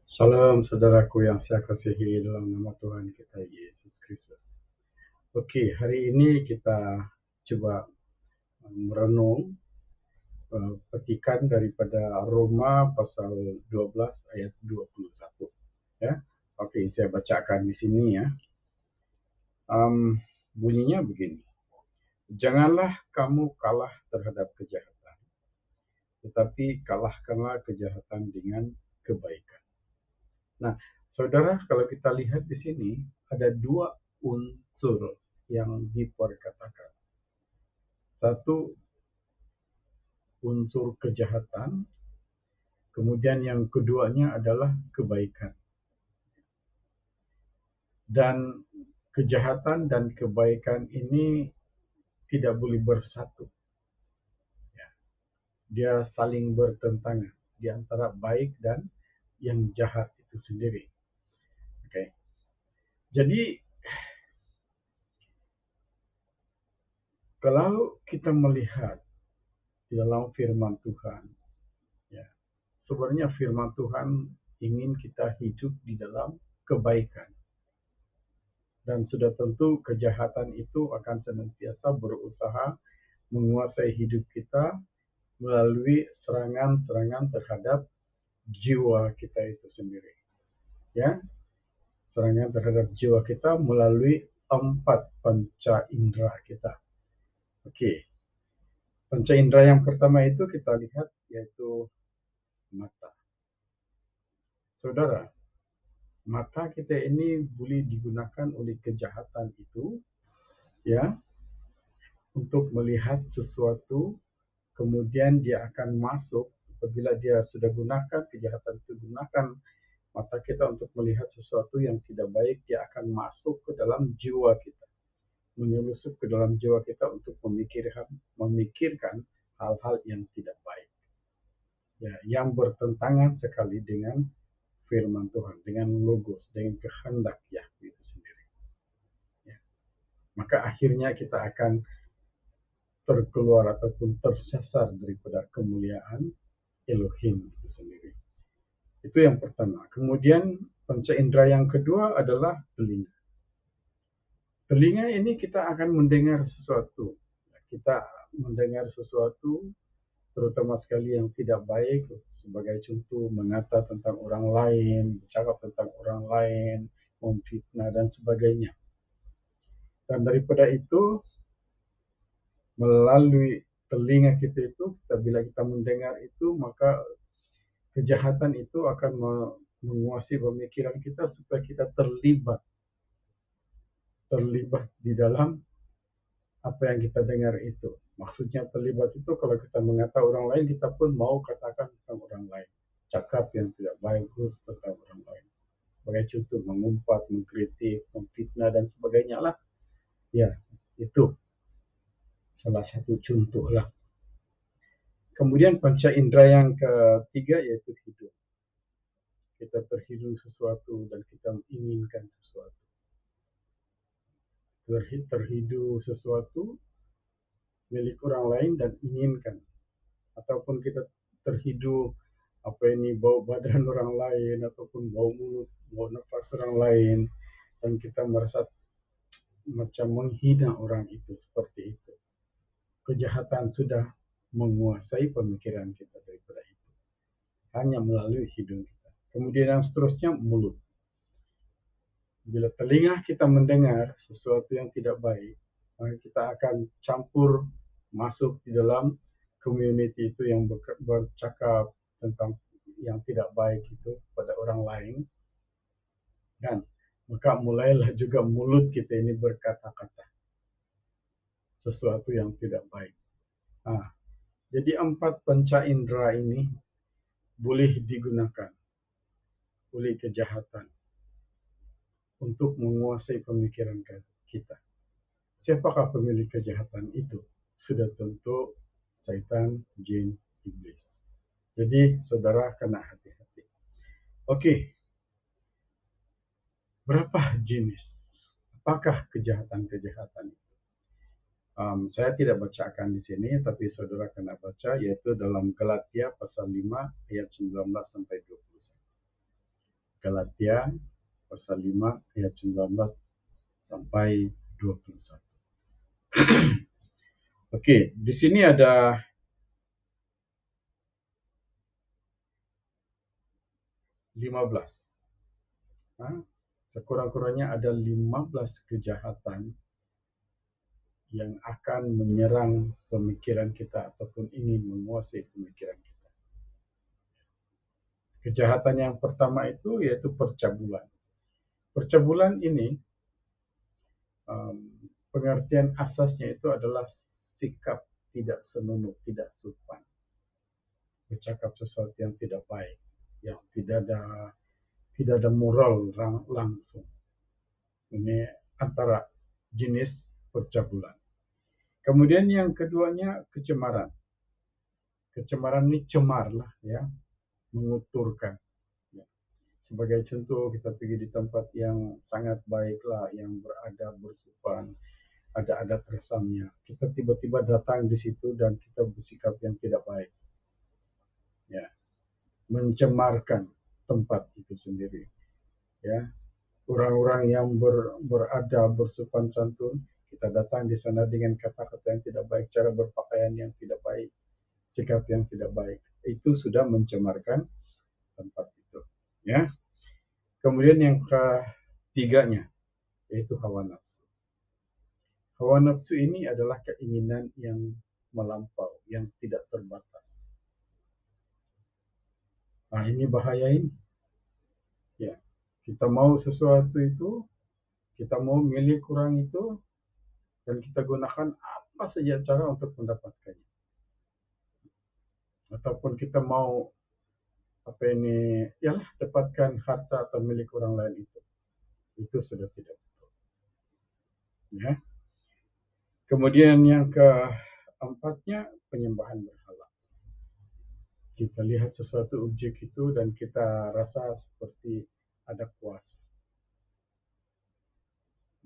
Salam saudaraku yang saya kasihi dalam nama Tuhan kita Yesus Kristus. Oke, hari ini kita coba merenung petikan daripada Roma pasal 12 ayat 21. Ya. Oke, saya bacakan di sini ya. Bunyinya begini. Janganlah kamu kalah terhadap kejahatan, tetapi kalahkanlah kejahatan dengan kebaikan. Nah, saudara, kalau kita lihat di sini ada dua unsur yang diperkatakan. Satu, unsur kejahatan, kemudian yang keduanya adalah kebaikan. Dan kejahatan dan kebaikan ini tidak boleh bersatu. Dia saling bertentangan di antara baik dan yang jahat itu sendiri. Oke. Jadi kalau kita melihat di dalam firman Tuhan, ya, sebenarnya firman Tuhan ingin kita hidup di dalam kebaikan. Dan sudah tentu kejahatan itu akan senantiasa berusaha menguasai hidup kita melalui serangan-serangan terhadap jiwa kita itu sendiri. Ya, serangan terhadap jiwa kita melalui 4 panca indera kita. Oke. Panca indera yang pertama itu kita lihat yaitu mata. Saudara, mata kita ini boleh digunakan oleh kejahatan itu ya untuk melihat sesuatu, kemudian dia akan masuk apabila dia sudah gunakan kejahatan itu gunakan mata kita untuk melihat sesuatu yang tidak baik, dia akan masuk ke dalam jiwa kita, menyelusup ke dalam jiwa kita untuk memikirkan hal-hal yang tidak baik, ya, yang bertentangan sekali dengan firman Tuhan, dengan logos, dengan kehendak Yahweh itu sendiri. Ya. Maka akhirnya kita akan terkeluar ataupun tersasar daripada kemuliaan Elohim itu sendiri. Itu yang pertama. Kemudian panca indera yang kedua adalah telinga. Telinga ini kita akan mendengar sesuatu. Kita mendengar sesuatu terutama sekali yang tidak baik, sebagai contoh mengata tentang orang lain, bercakap tentang orang lain, memfitnah dan sebagainya. Dan daripada itu, melalui telinga kita itu, bila kita mendengar itu, maka kejahatan itu akan menguasai pemikiran kita supaya kita terlibat di dalam apa yang kita dengar itu. Maksudnya terlibat itu kalau kita mengata orang lain, kita pun mau katakan tentang orang lain. Cakap yang tidak bagus tentang orang lain. Sebagai contoh, mengumpat, mengkritik, memfitnah, dan sebagainya lah. Ya, itu salah satu contoh lah. Kemudian panca indera yang ketiga yaitu hidung. Kita terhidung sesuatu dan kita menginginkan sesuatu. Terhidung sesuatu milik orang lain dan inginkan. Ataupun kita terhidung bau badan orang lain ataupun bau mulut, bau nafas orang lain, dan kita merasa macam menghina orang itu seperti itu. Kejahatan sudah menguasai pemikiran kita daripada itu. Hanya melalui hidung kita. Kemudian yang seterusnya mulut. Bila telinga kita mendengar sesuatu yang tidak baik, maka kita akan campur masuk di dalam community itu yang bercakap tentang yang tidak baik itu pada orang lain. Dan maka mulailah juga mulut kita ini berkata-kata sesuatu yang tidak baik. Jadi 4 panca indera ini boleh digunakan oleh kejahatan untuk menguasai pemikiran kita. Siapakah pemilik kejahatan itu? Sudah tentu Satan, jin, iblis. Jadi saudara kena hati-hati. Oke. Berapa jenis? Apakah kejahatan-kejahatan itu? Saya tidak bacakan di sini, tapi saudara kena baca, yaitu dalam Galatia pasal 5 ayat 19 sampai 21. Galatia pasal 5 ayat 19 sampai 21. Oke, di sini ada 15. Sekurang-kurangnya ada 15 kejahatan yang akan menyerang pemikiran kita ataupun ingin menguasai pemikiran kita. Kejahatan yang pertama itu yaitu percabulan. Percabulan ini pengertian asasnya itu adalah sikap tidak senonoh, tidak sopan, bercakap sesuatu yang tidak baik, yang tidak ada moral langsung. Ini antara jenis percabulan. Kemudian yang keduanya kecemaran. Kecemaran ini cemar lah, ya, menguturkan. Ya. Sebagai contoh, kita pergi di tempat yang sangat baiklah, yang beradab, bersopan, ada adat rasamnya. Kita tiba-tiba datang di situ dan kita bersikap yang tidak baik. Ya. Mencemarkan tempat itu sendiri. Ya. Orang-orang yang beradab, bersopan santun, kita datang di sana dengan kata-kata yang tidak baik, cara berpakaian yang tidak baik, sikap yang tidak baik, itu sudah mencemarkan tempat itu. Ya. Kemudian yang ketiganya yaitu hawa nafsu. Hawa nafsu ini adalah keinginan yang melampau, yang tidak terbatas. Nah, ini bahaya ini. Ya. Kita mau sesuatu itu, kita mau milik kurang itu, dan kita gunakan apa saja cara untuk mendapatkannya. Ataupun kita mau dapatkan harta atau milik orang lain itu sudah tidak betul. Ya. Kemudian yang keempatnya penyembahan berhala. Kita lihat sesuatu objek itu dan kita rasa seperti ada kuasa.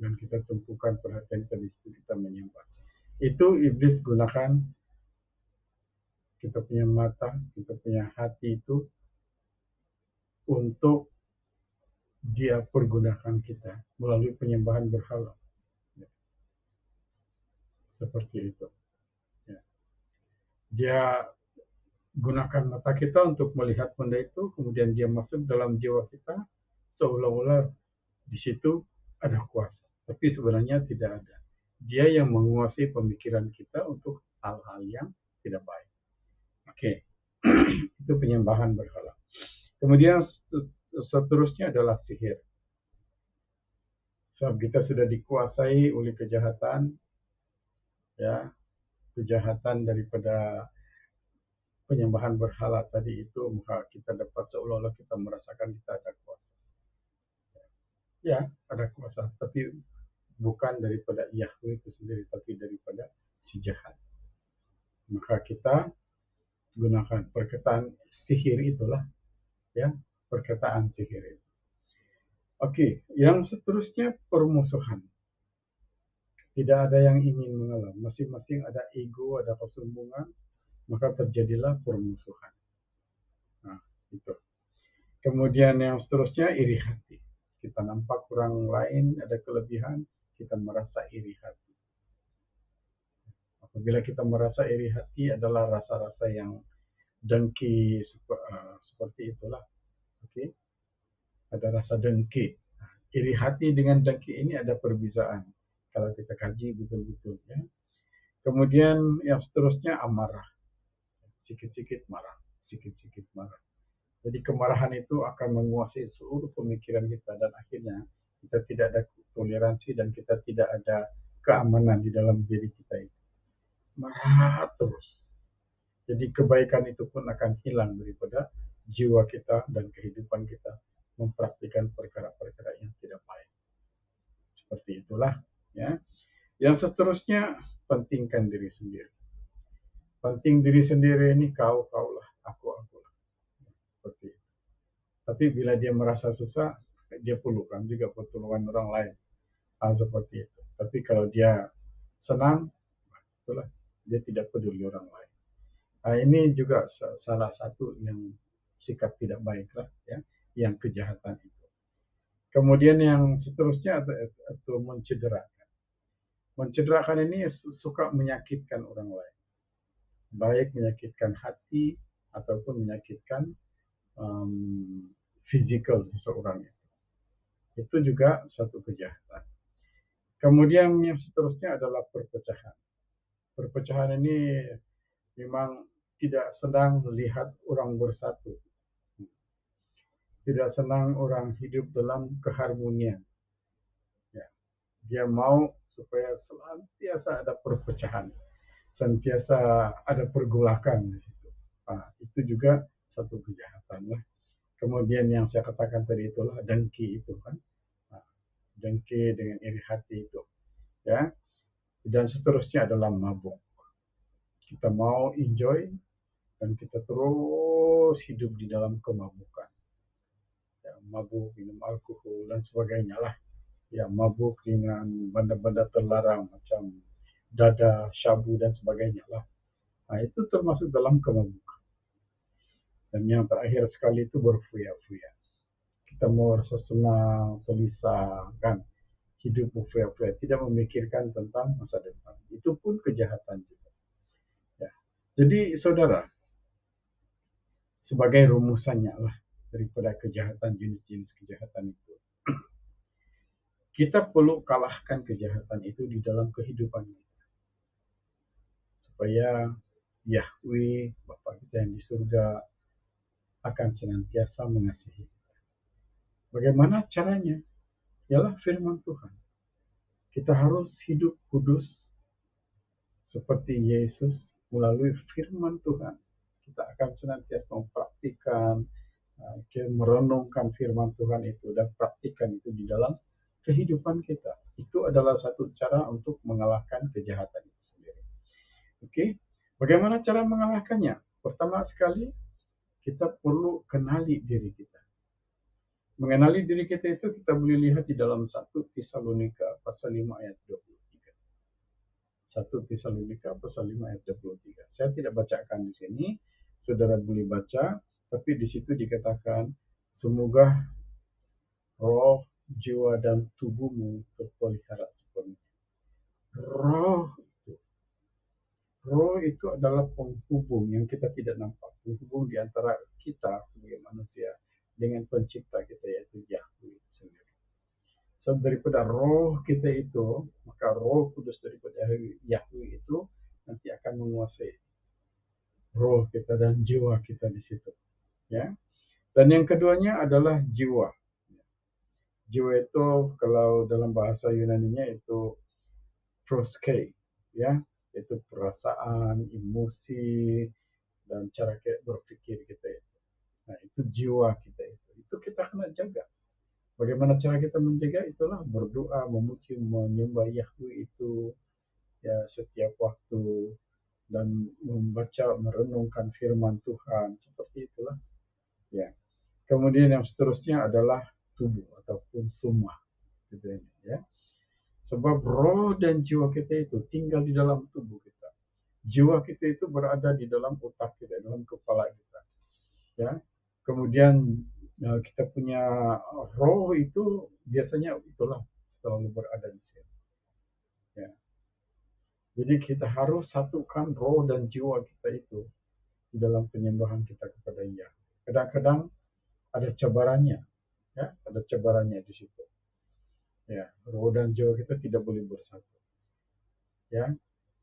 Dan kita tumpukan perhatian kita di situ, kita menyembah. Itu iblis gunakan kita punya mata, kita punya hati itu untuk dia pergunakan kita melalui penyembahan berhala. Ya. Seperti itu. Ya. Dia gunakan mata kita untuk melihat benda itu, kemudian dia masuk dalam jiwa kita, seolah-olah di situ ada kuasa. Tapi sebenarnya tidak ada. Dia yang menguasai pemikiran kita untuk hal-hal yang tidak baik. Oke. Itu penyembahan berhala. Kemudian seterusnya adalah sihir. Sebab kita sudah dikuasai oleh kejahatan, ya, kejahatan daripada penyembahan berhala tadi itu, maka kita dapat seolah-olah kita merasakan kita ada kuasa. Ya, ada kuasa, tapi bukan daripada Yahweh itu sendiri, tapi daripada si jahat. Maka kita gunakan perkataan sihir itulah, ya, perkataan sihir itu. Oke, yang seterusnya permusuhan. Tidak ada yang ingin mengalah, masing-masing ada ego, ada kesombongan, maka terjadilah permusuhan. Nah, itu. Kemudian yang seterusnya iri hati. Kita nampak orang lain ada kelebihan, kita merasa iri hati. Apabila kita merasa iri hati adalah rasa-rasa yang dengki, seperti itulah. Oke. Ada rasa dengki. Iri hati dengan dengki ini ada perbedaan. Kalau kita kaji betul-betul, ya. Kemudian yang seterusnya amarah. Sikit-sikit marah, sikit-sikit marah. Jadi kemarahan itu akan menguasai seluruh pemikiran kita dan akhirnya kita tidak ada toleransi dan kita tidak ada keamanan di dalam diri kita itu. Marah terus. Jadi kebaikan itu pun akan hilang daripada jiwa kita dan kehidupan kita mempraktikkan perkara-perkara yang tidak baik. Seperti itulah, ya. Yang seterusnya pentingkan diri sendiri. Penting diri sendiri ini kaulah, akulah. Seperti itu. Tapi bila dia merasa susah, dia perlukan juga pertolongan orang lain. Seperti itu. Tapi kalau dia senang, itulah, dia tidak peduli orang lain. Ini juga salah satu yang sikap tidak baik lah, ya, yang kejahatan itu. Kemudian yang seterusnya atau mencederakan. Mencederakan ini suka menyakitkan orang lain, baik menyakitkan hati ataupun menyakitkan fisikal seseorang. Itu juga satu kejahatan. Kemudian yang seterusnya adalah perpecahan. Perpecahan ini memang tidak senang melihat orang bersatu. Tidak senang orang hidup dalam keharmonian. Ya. Dia mau supaya senantiasa ada perpecahan, senantiasa ada pergolakan di situ. Nah, itu juga satu kejahatan lah. Kemudian yang saya katakan tadi itulah dengki itu kan, nah, dengki dengan iri hati itu, ya. Dan seterusnya adalah mabuk. Kita mau enjoy dan kita terus hidup di dalam kemabukan. Ya, mabuk, minum alkohol dan sebagainya lah. Ya, mabuk dengan benda-benda terlarang macam dada, syabu dan sebagainya lah. Nah, itu termasuk dalam kemabukan. Dan yang terakhir sekali itu berfuya-fuya. Kita mau rasa senang, selisah, kan? Hidup berfuya-fuya, tidak memikirkan tentang masa depan. Itu pun kejahatan juga. Ya. Jadi, saudara, sebagai rumusannya lah daripada kejahatan, jenis-jenis kejahatan itu, kita perlu kalahkan kejahatan itu di dalam kehidupan kita. Supaya Yahweh, Bapa kita yang di surga, akan senantiasa mengasihi kita. Bagaimana caranya? Ialah firman Tuhan. Kita harus hidup kudus seperti Yesus melalui firman Tuhan. Kita akan senantiasa mempraktikkan, merenungkan firman Tuhan itu dan praktikkan itu di dalam kehidupan kita. Itu adalah satu cara untuk mengalahkan kejahatan itu sendiri. Oke, bagaimana cara mengalahkannya? Pertama sekali, kita perlu kenali diri kita. Mengenali diri kita itu kita boleh lihat di dalam 1 Tesalonika pasal 5 ayat 23. 1 Tesalonika pasal 5 ayat 23. Saya tidak bacakan di sini, saudara boleh baca, tapi di situ dikatakan, semoga roh, jiwa, dan tubuhmu terpelihara sepenuhnya. Roh itu adalah penghubung yang kita tidak nampak, penghubung di antara kita sebagai manusia dengan pencipta kita, yaitu Yahweh itu sendiri. So, daripada roh kita itu, maka roh kudus daripada Yahweh itu nanti akan menguasai roh kita dan jiwa kita di situ. Ya. Dan yang keduanya adalah jiwa. Jiwa itu kalau dalam bahasa Yunaninya itu proske, ya, itu perasaan, emosi, dan cara berpikir kita itu. Nah, itu jiwa kita itu. Itu kita kena jaga. Bagaimana cara kita menjaga? Itulah berdoa, memuji, menyembah Yahweh itu ya setiap waktu dan membaca, merenungkan firman Tuhan seperti itulah. Ya. Kemudian yang seterusnya adalah tubuh ataupun sumah, gitu ya. Sebab roh dan jiwa kita itu tinggal di dalam tubuh kita. Jiwa kita itu berada di dalam otak kita, dalam kepala kita. Ya. Kemudian kita punya roh itu biasanya itulah selalu berada di sini. Ya. Jadi kita harus satukan roh dan jiwa kita itu di dalam penyembahan kita kepada Dia. Kadang-kadang ada cabarannya, ya, ada cabarannya di situ. Ya, roh dan jiwa kita tidak boleh bersatu. Ya,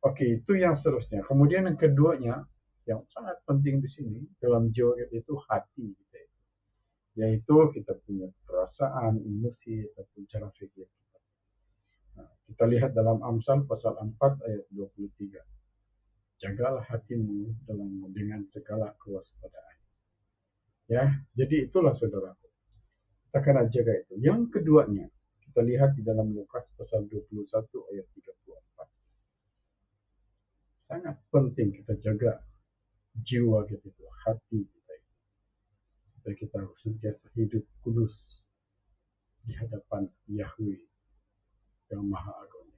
oke, itu yang seterusnya. Kemudian yang keduanya, yang sangat penting di sini dalam jiwa kita itu hati kita, yaitu kita punya perasaan, emosi, ataupun cara fikir kita. Nah, kita lihat dalam Amsal pasal 4 ayat 23. Jagalah hatimu dengan segala kewaspadaan. Ya, jadi itulah saudaraku. Kita akan jaga itu. Yang keduanya, kita lihat di dalam Lukas pasal 21 ayat 34. Sangat penting kita jaga jiwa kita itu, hati kita itu. Supaya kita sentiasa hidup kudus di hadapan Yahweh yang Maha Agung.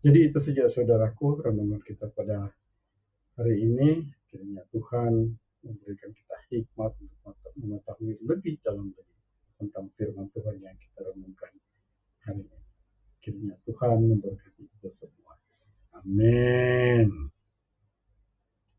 Jadi itu saja saudaraku renungan kita pada hari ini. Kiranya Tuhan memberikan kita hikmat untuk mengetahui lebih dalam lagi tentang firman Tuhan firman yang kita renungkan hari ini. Kiranya Tuhan memberkati kita semua. Amin.